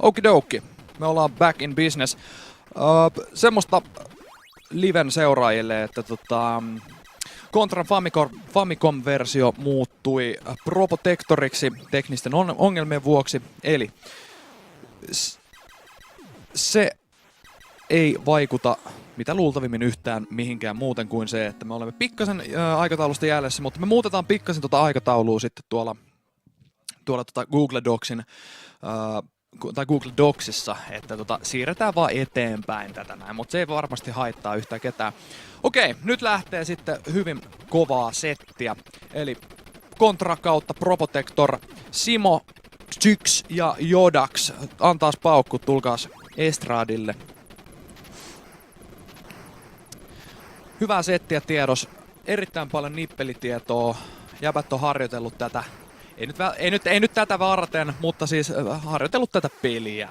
Okidoki. Me ollaan back in business. Semmoista liven seuraajille, että Contran Famicom-versio muuttui Probotectoriksi teknisten ongelmien vuoksi. Eli se ei vaikuta mitä luultavimmin yhtään mihinkään muuten kuin se, että me olemme pikkasen aikataulusta jäljessä, mutta me muutetaan pikkasen aikataulua sitten tuolla Google Docsin tai Google Docsissa, että siirretään vaan eteenpäin tätä näin, mutta se ei varmasti haittaa yhtään ketään. Okei, nyt lähtee sitten hyvin kovaa settiä, eli Contra kautta Probotector, Simo, Styx ja Jodax. Antaas paukku, tulkaas estradille. Hyvää settiä tiedos, erittäin paljon nippelitietoa, jäbät on harjoitellut tätä. Ei nyt tätä varten, mutta siis harjoitellut tätä peliä.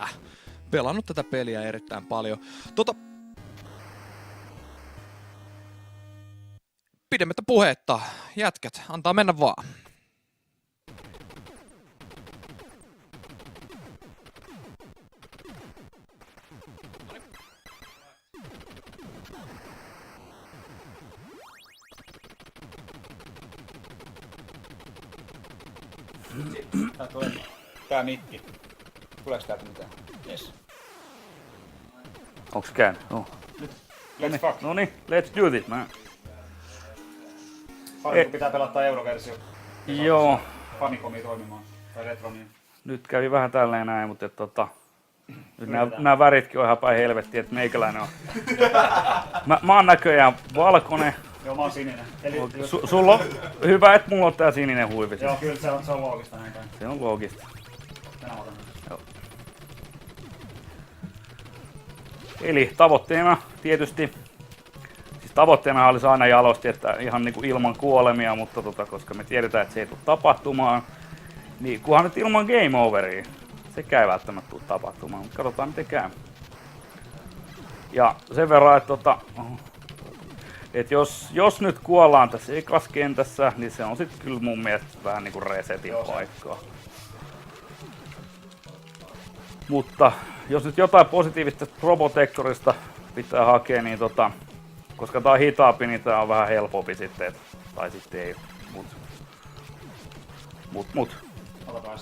Pelannut tätä peliä erittäin paljon. Pidemmittä puhetta, jätkät, antaa mennä vaan. Tää mikki. Tuleeko täältä mitään? Yes. Onks käynyt? Oh. Let's fuck. Noniin, let's do this, man. Paljon pitää pelata euroversio. Joo. Famicomia toimimaan. Tai Retronia. Nyt kävi vähän tälleen näin, mutta nyt nämä väritkin on ihan päin helvettiä, että meikäläinen on. Mä oon näköjään valkoinen. Joo, mä oon sininen. Eli Sulla on hyvä, että mulla on tää sininen huivi. Joo, kyllä se on loogista näin päin. Se on loogista. Tänä otan. Joo. Eli tavoitteena tietysti, siis tavoitteena olisi aina jalosti, että ihan niinku ilman kuolemia, mutta koska me tiedetään, että se ei tule tapahtumaan, niin kunhan nyt ilman game overia. Se ei välttämättä tule tapahtumaan, mutta katsotaan miten käy. Ja sen verran, että jos nyt kuollaan tässä ekas kentässä, niin se on sitten kyllä mun mielestä vähän niinku resetin paikkaa. Mutta jos nyt jotain positiivista Probotectorista pitää hakea, niin koska tää on hitaampi, niin tää on vähän helpompi sitten, tai sitten ei. Mut. Ota.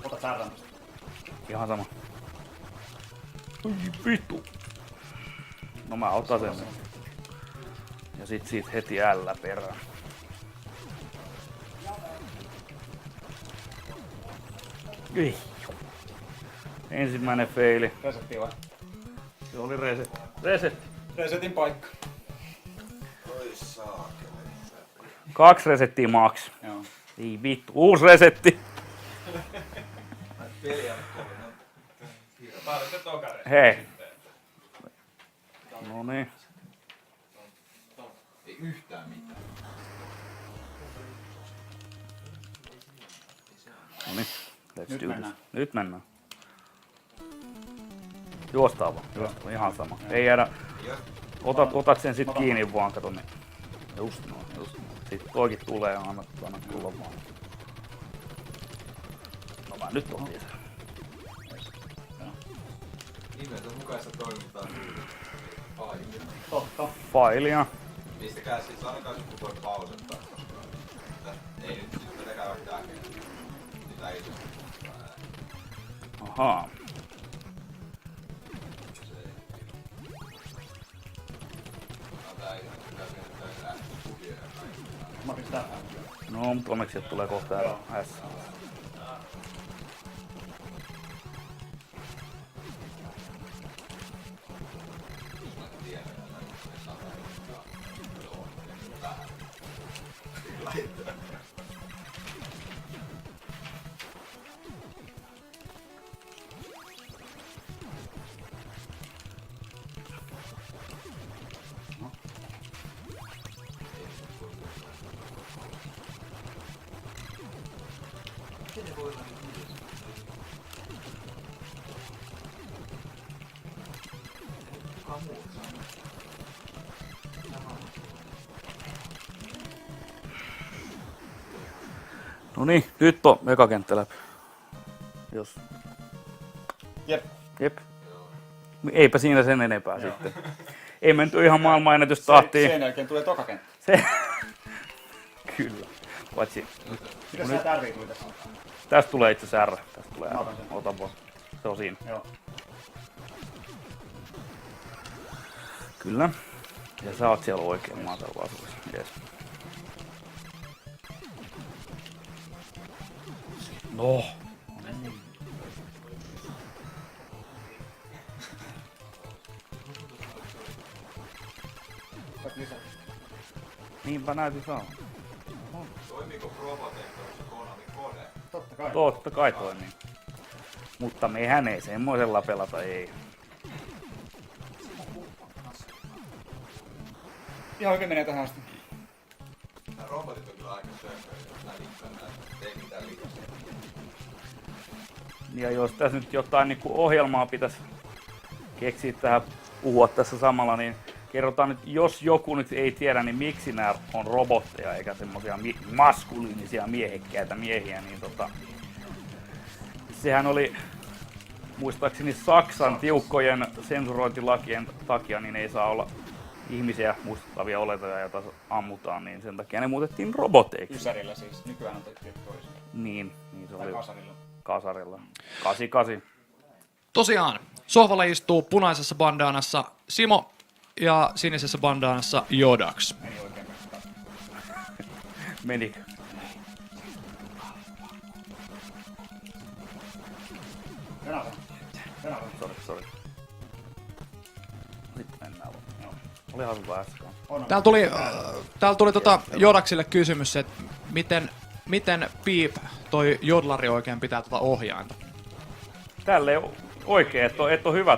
Ota täällä. Ihan sama. Oi vittu. No mä otan sen. Ja sit siitä heti ällä perään. Ei. Ensimmäinen feili. Resetti vai? Se oli resetti. Resetin paikka. 2 resettiä max. Joo. Ei vittu. Uusi resetti. Hei. Noniin. Ei yhtään mitään. Noniin. Let's do this. Nyt mennään. Juostaa vaan. Ihan sama. Ei jäädä. Otat sen sit kiinni vaan, kato niin. Just noin. Sitten toikin tulee ja anna tulla vaan. No mä nyt otin sen. Nimensä mukaista toimintaa. Failia. Totta. Failia. Pistäkää siis ainakaan joku voi pausettaa, koska ei nyt sitten tekää vaikka sitä ei se. Ahaa. Mä pistän. No, mutta onneksi sieltä tulee kohta S. No niin, nyt on eka kenttä läpi. Jos. Jep. Jep. Eipä siinä sen enempää sitten. Ei menty ihan maailmanennätystahtiin. Sen jälkeen tulee toka kenttä. Se... Kyllä. Paitsi Mitäs sä tärvii tuli tässä? tästä tulee itse asiassa R. Tästä tulee Mä R. otan sen. Ota vaan. Se on siinä. Joo. Kyllä. Ja sä oot siellä oikein maatalla asuessa. Yes. No. Saat lisää. Niinpä näytin saa. Toimiiko Probotectorissa Konami Kode? Totta kai. Totta kai toimii. Mutta mehän ei semmoisella pelata, ei. Ihan oikein menee tähän asti. Nämä robotit on kyllä aika sökköjä, jos nää liikkää näitä. Ei mitään liikasta. Ja jos tässä nyt jotain niin kuin ohjelmaa pitäisi keksiä tähän puhua tässä samalla, niin kerrotaan nyt, jos joku nyt ei tiedä, niin miksi nämä on robotteja eikä semmosia maskuliinisia miehekkäitä miehiä, niin sehän oli muistaakseni Saksan tiukkojen sensurointilakien takia, niin ei saa olla ihmisiä muistuttavia oletoja, joita ammutaan, niin sen takia ne muutettiin roboteiksi. Ysärillä siis. Nykyään on tehty toisin. Niin se Tai oli kasarilla. kasarilla. 88. Tosiaan, sohvalla istuu punaisessa bandaanassa Simo ja sinisessä bandaanassa Jodax. Meni oikein pestaan. Meni. Venäjä. Venäjä. Sori. Sitten mennään vaan. Joo. Olihan hyvä äsken. Täällä tuli Jodaxille kysymys, että miten Piip toi jodlari oikein pitää ohjainta? Tälle oikein, et on hyvä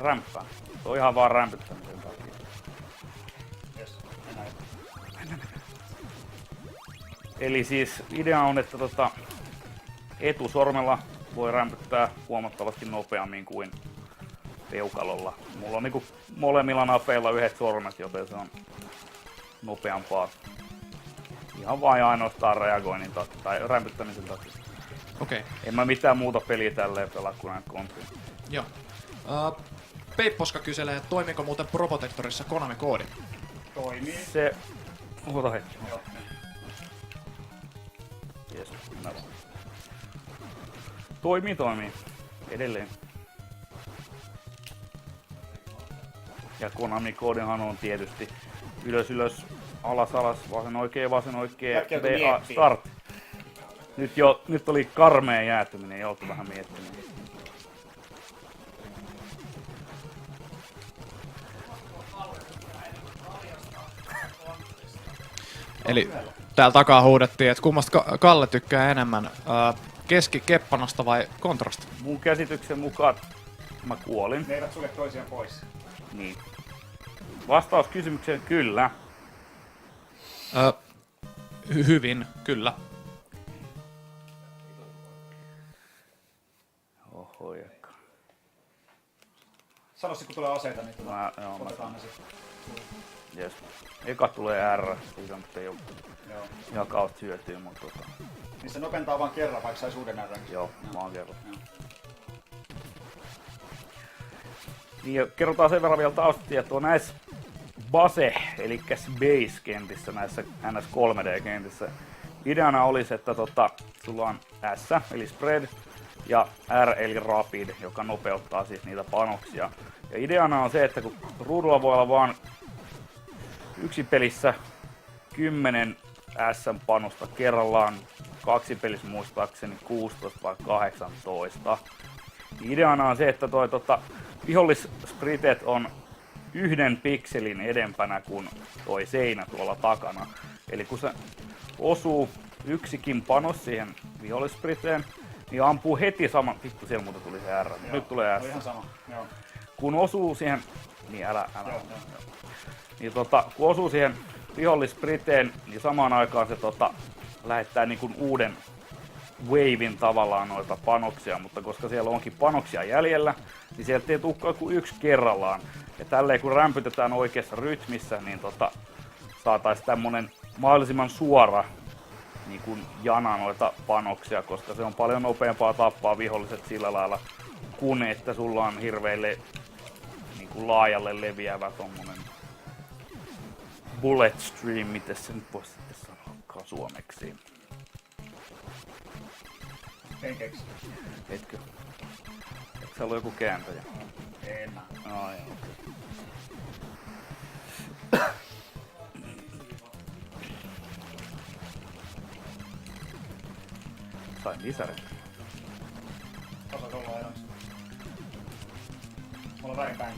rämppää. Se on ihan vaan rämpyttämisen takia. Yes. Mennään. Eli siis idea on, että etusormella voi rämpyttää huomattavasti nopeammin kuin peukalolla. Mulla on niinku molemmilla napeilla yhdet sormet, joten se on nopeampaa. Ihan vain ainoastaan reagoinnin takia, tai rämpyttämisen takia. Okei, En mä mitään muuta peliä tälleen pelaa kuin näitä kompia. joo. Peipposka kyselee, että toimiiko muuten Probotectorissa Konami-koodi? Toimii. Se... Ota hetki. Joo. Jes, toimii. Edelleen. Ja Konami-koodihan on tietysti ylös, alas, vasen oikein, Jätkä joutuu BA, miettimään. start. Nyt oli karmea jäätyminen, joutui vähän miettimään. Eli täällä takaa huudettiin, että kummasta Kalle tykkää enemmän, keskikeppanasta vai kontrasta? Mun käsityksen mukaan mä kuolin. Ne eivät sulje toisiaan pois. Niin. Vastaus kysymykseen kyllä. Hyvin, kyllä. Oho, jekka. Sano sit, kun tulee aseita, niin Joo, otetaan ne sitten. Jes. Eka tulee R, siitä nyt ei oo Joo. ihan kauheasti hyötyä, mutta Niin se nopentaa vaan kerran, vaikka sais uuden R. joo, mä oon kerran. Joo. Niin ja kerrotaan sen verran vielä taustatietoa näissä base, eli base-kentissä, näissä NS 3D-kentissä. Ideana olisi, että sulla on S, eli spread, ja R, eli rapid, joka nopeuttaa siis niitä panoksia. Ja ideana on se, että kun ruudulla voi olla vaan yksi pelissä 10 S-panosta kerrallaan, kaksi pelissä muistaakseni 16 vai 18. Ideana on se, että vihollisspritet on 1 pikselin edempänä kuin toi seinä tuolla takana. Eli kun se osuu yksikin panos siihen vihollispriteen, niin ampuu heti saman... Vittu, siellä muuta tuli se R. Joo. Nyt tulee S. On ihan sama. Joo. Kun osuu siihen... Niin älä. Joo. Niin kun osuu siihen vihollispriteen, niin samaan aikaan se lähettää niin kuin uuden wavein tavallaan noita panoksia, mutta koska siellä onkin panoksia jäljellä, niin sieltä ei tule kuin yksi kerrallaan. Ja tälleen kun rämpytetään oikeassa rytmissä, niin saataisiin tämmönen mahdollisimman suora niin kuin jana noita panoksia, koska se on paljon nopeampaa tappaa viholliset sillä lailla, kun että sulla on hirveille niin kuin laajalle leviävä tommonen bullet stream, miten se nyt voisi sitten sanoa suomeksi. En keksi. Etkö? Eikö se ollut joku kääntäjä? En mä. Ai, okei. Sain lisäri. Osas olla ajoissa. Mulla on väripäin.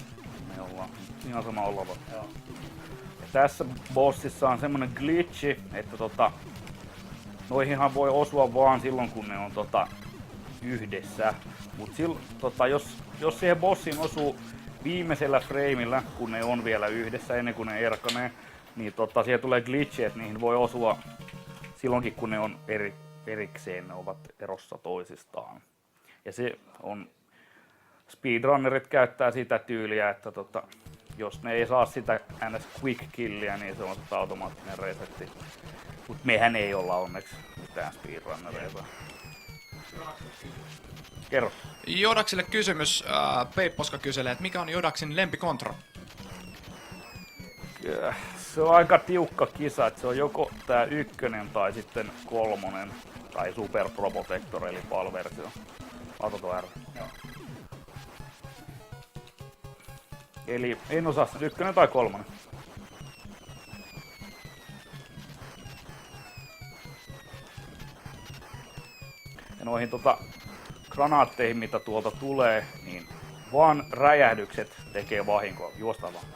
Me ollaan ihan sama olava. Joo. Ja tässä bossissa on semmonen glitchi, että noihinhan voi osua vaan silloin kun ne on yhdessä. Mut jos siihen bossiin osuu viimeisellä frameillä, kun ne on vielä yhdessä ennen kuin ne erkanee, niin siihen tulee glitchi, että niihin voi osua silloinkin kun ne on erikseen, ne ovat erossa toisistaan. Ja se on, speedrunnerit käyttää sitä tyyliä, että jos ne ei saa sitä ns. Quick killia, niin se on automaattinen resetti. Mut mehän ei olla onneksi mitään speedrunnereita. Kerro. Jodaksille kysymys. Peipposka kyselee, että mikä on Jodaksin lempikontra? Se on aika tiukka kisa, että se on joko tää 1 tai sitten 3 tai Super Pro Protector eli PAL-versio. Ota R. Joo. Eli en osaa sitä 1 tai 3. Ja noihin granaatteihin mitä tuolta tulee, niin vaan räjähdykset tekee vahinkoa. Juostaan vaan.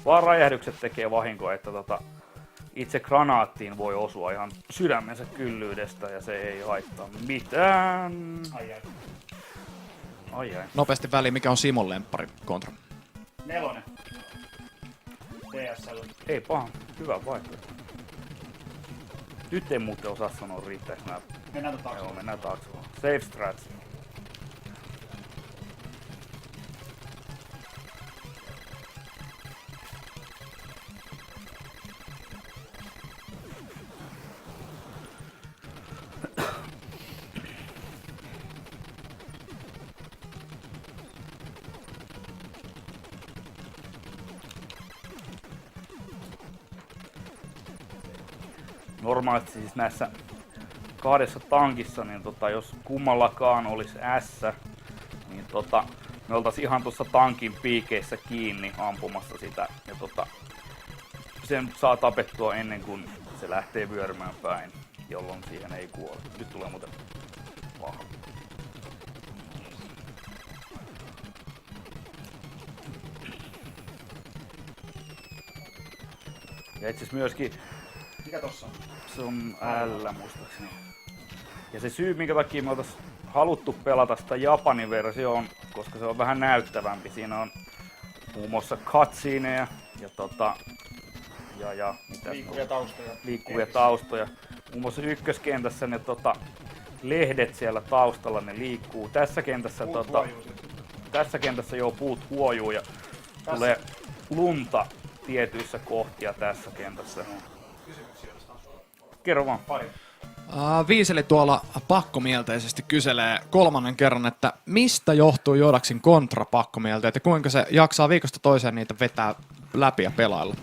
Vaan räjähdykset tekee vahinkoa, että itse granaattiin voi osua ihan sydämensä kyllyydestä ja se ei haittaa mitään. Ai. Nopeasti väliin, mikä on Simon lemppari kontra? 4. DSL. Ei paha, hyvä vaihtoehto. Nyt en muuten osaa sanoa riittääkö nää. Mennään taakse. Joo, mennään taakse vaan. Safe strats. Normaalisti siis näissä kahdessa tankissa, niin jos kummallakaan olisi S, niin me oltais ihan tuossa tankin piikeissä kiinni ampumassa sitä. Ja sen saa tapettua ennen kuin se lähtee vyörymään päin, jolloin siihen ei kuole. Nyt tulee muuten paha. Ja itse myöskin Mikä tossa on? se on L muistaakseni. Ja se syy minkä takia me oltais haluttu pelata sitä Japanin versioon, koska se on vähän näyttävämpi. Siinä on muun muassa cutsceneja ja mitä liikkuvia taustoja. Muun muassa ykköskentässä ne lehdet siellä taustalla ne liikkuu. Tässä kentässä puut huojuu ja tulee lunta tietyissä kohtia tässä kentässä. Kerro vaan. Viiseli tuolla pakkomielteisesti kyselee 3. kerran, että mistä johtuu Jodaksin kontra pakkomielteet ja kuinka se jaksaa viikosta toiseen niitä vetää läpi ja pelailla?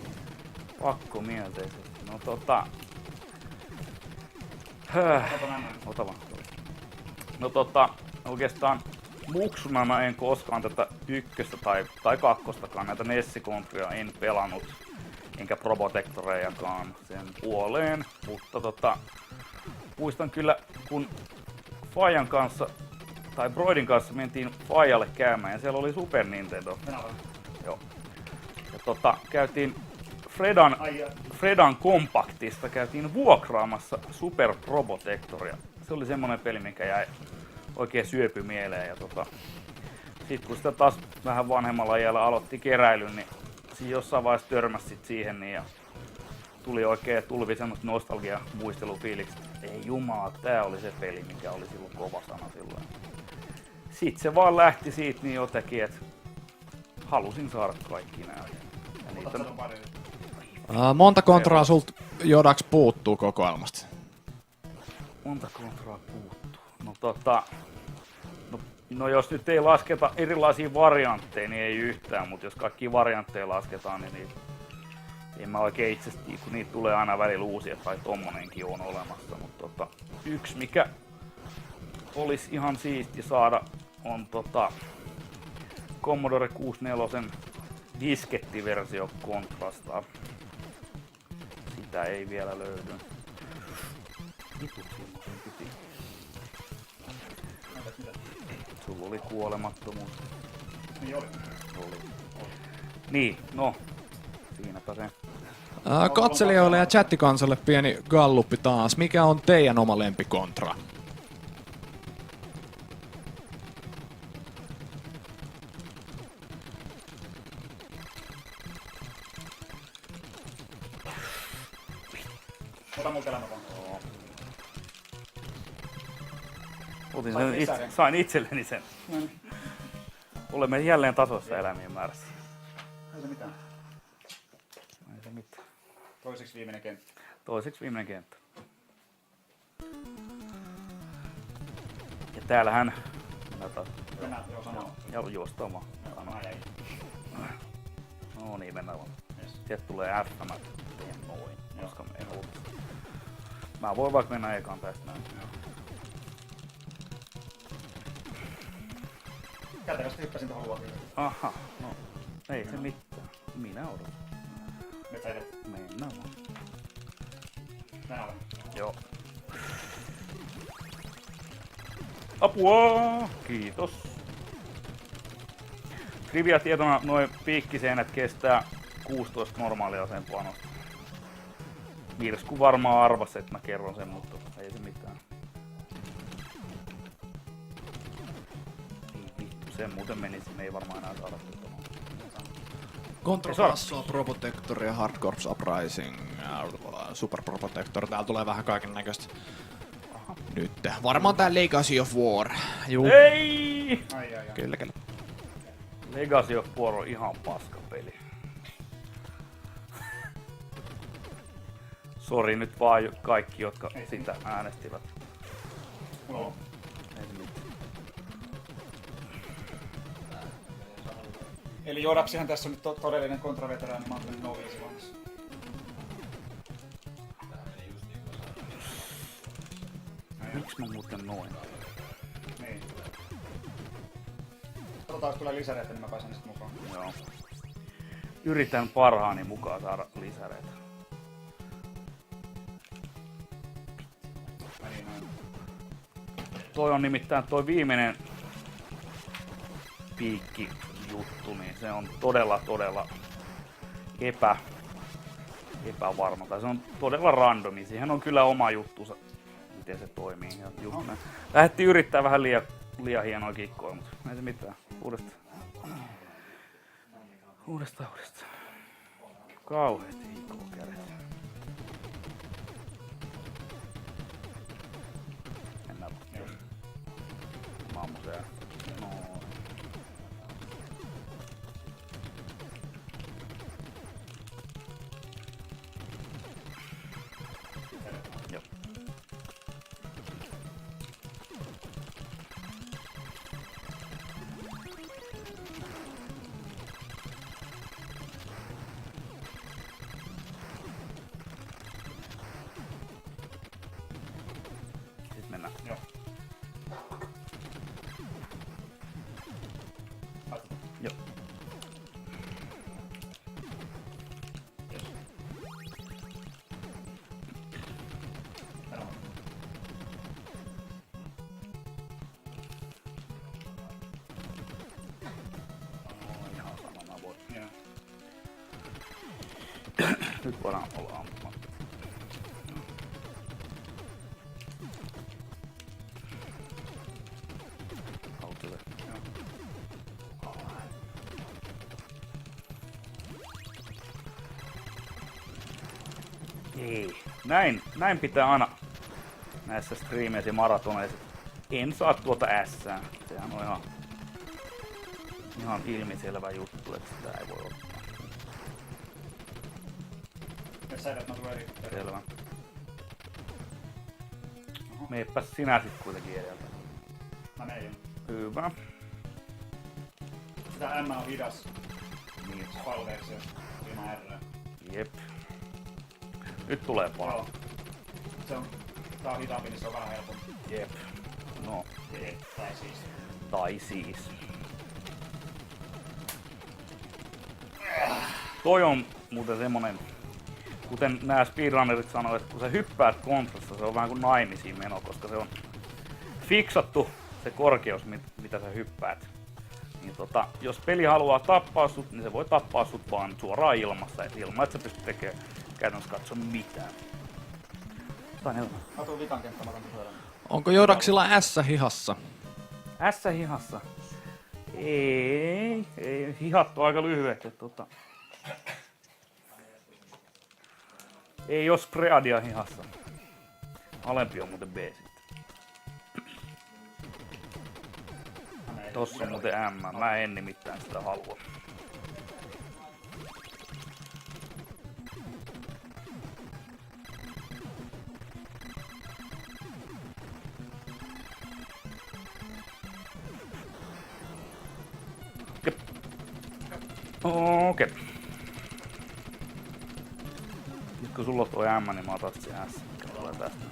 Pakkomielteisesti. No ota vaan. No oikeastaan muksuna mä en koskaan tätä 1 tai 2 näitä Nessikontria en pelannut. Enkä Probotectorejakaan sen puoleen, mutta muistan kyllä kun Fajan kanssa tai Broidin kanssa mentiin Fajalle käymään ja siellä oli Super Nintendo. Joo. Ja käytiin Fredan Compactista käytiin vuokraamassa Super Probotectoria. Se oli semmonen peli, mikä jäi oikein syöpy mieleen ja sit kun sitä taas vähän vanhemmalla iällä aloitti keräilyn, niin jossain vaiheessa törmäsit siihen niin ja tuli semmoista nostalgia muistelufiiliksi. Ei jumala, tää oli se peli, mikä oli silloin kova sana silloin. Sitten se vaan lähti siitä niin jotenkin, että halusin saada kaikki nää. Monta kontraa sulta Jodaks puuttuu kokoelmasta? Monta kontraa puuttuu. No jos nyt ei lasketa erilaisia variantteja, niin ei yhtään, mutta jos kaikki variantteja lasketaan, niin en mä oikein itsestä, kun niitä tulee aina välillä uusia, tai tommonenkin on olemassa, mutta yksi mikä olisi ihan siisti saada on Commodore 64 diskettiversio Contrasta. Sitä ei vielä löydy. Sulla oli kuolemattomuus. Niin oli. Niin, no. Siinäpä se. Katselijoille ja chattikansalle pieni galluppi taas. Mikä on teidän oma lempikontra? Ota multa elämäpon. Sain itselleni sen. Olemme jälleen tasoissa elämien määrässä. Ei se mitään. Ei se mitään. Toiseksi viimeinen kenttä. Toiseksi viimeinen kenttä. Ja täällähän... Mennään, joo sanoo. Ja juostaan vaan. Mä jäin. No niin, mennään vaan. Yes. Sieltä tulee F, mä teen noin, koska me ei haluta. Mä voin vaikka mennä ekaan tästä näin. Kätevästi hyppäsin tuohon luokille. Aha, no. Ei se mitään. Minä odotan. Metsä edet. Mennään vaan. Mennään alle. Joo. Apua! Kiitos. Trivia tietona noin piikkiseinät kestää 16 normaalia aseenpanosta. Virsku varmaan arvasi, että mä kerron sen, mutta ei se mitään. Ei vittu, sen muuten menisi, me ei varmaan enää saada tuota. Contra Pro Protector ja Hard Corps Uprising, Super Pro Protector, täällä tulee vähän kaiken näköistä. Nyt. Varmaan tää Legacy of War. Juu. Ei! Ai. Kyllä. Legacy of War on ihan paska peli. Sori nyt vaan kaikki, jotka sitä äänestivät. Mulla on. Ei se mitään. Eli Jodaksihan tässä on nyt todellinen kontraveteraani, mä oon tullut noviisi vangissa. Miksi mä muuten noin? Niin. Katsotaan, jos tulee lisäreitä, niin mä pääsen niistä mukaan. Joo. Yritän parhaani mukaan saada lisäreitä. Niin. Toi on nimittäin toi viimeinen piikki juttu, niin se on todella epävarma. Tai se on todella randomi. Siihen on kyllä oma juttunsa, miten se toimii. Ja just näin. Lähdettiin yrittää vähän liian hienoa kikkoja, mutta ei se mitään. Uudestaan. Kauheesti hiikkoa kädet. Mennään. Maamuseen. No. Joo. Sitten mennään. Joo. Joo. Ihan sama, mä voin. Joo. Nyt voidaan olla ampumaan. Haluatko se? Ei. Näin pitää aina näissä striimeissä ja maratoneissa. En saa tuota ässää. Sehän on ihan ilmiselvä juttu, että sitä ei voi ottaa. Jos sä edet, mä tulen eri. Selvä. Oho. Meepäs sinä sit kuitenkin edeltä. Mä menen jo. Hyvä. Sitä M on hidas. Niin. PAL-versio. Ilman R. Jep. Nyt tulee palo. Joo. Tää on hitaampi, niin se on vähän helpompi. Jep. No, Tai siis. tai siis. Toi on muuten semmonen, kuten nämä speedrunnerit sanoo, että kun sä hyppäät kontrassa, se on vähän kuin naimisiin meno, koska se on fiksattu se korkeus, mitä sä hyppäät. Niin jos peli haluaa tappaa sut, niin se voi tappaa sut vaan suoraan ilmassa, ilman että sä pystyt tekemään käytännössä katsoa mitään. Mä tuun vikan kenttään, mä otan tuon. Onko Jodaksilla S hihassa? S-hihassa? Ei, hihat on aika lyhyet. Ei oo Spreadia hihassa. Alempi on muuten B sitten. Tossa on muuten M. Mä en nimittäin sitä halua. Okei. Nyt kun sulla on toi M, niin mä otan se S, mikä tulee tästä.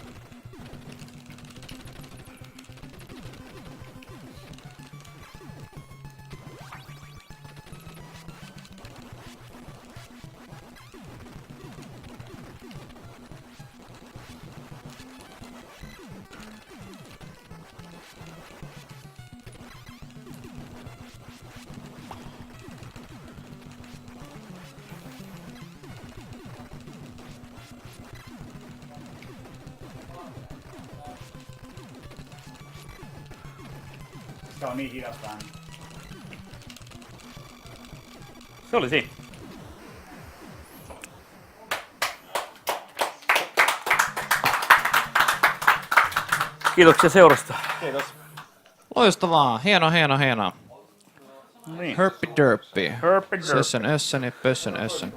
Se on niin hidasta ääni. Se oli siinä. Kiitoksia seurasta. Kiitos. Loistavaa, hieno. Niin. Herppi derppi. Herppi derppi. Sössön össöni, pössön össön.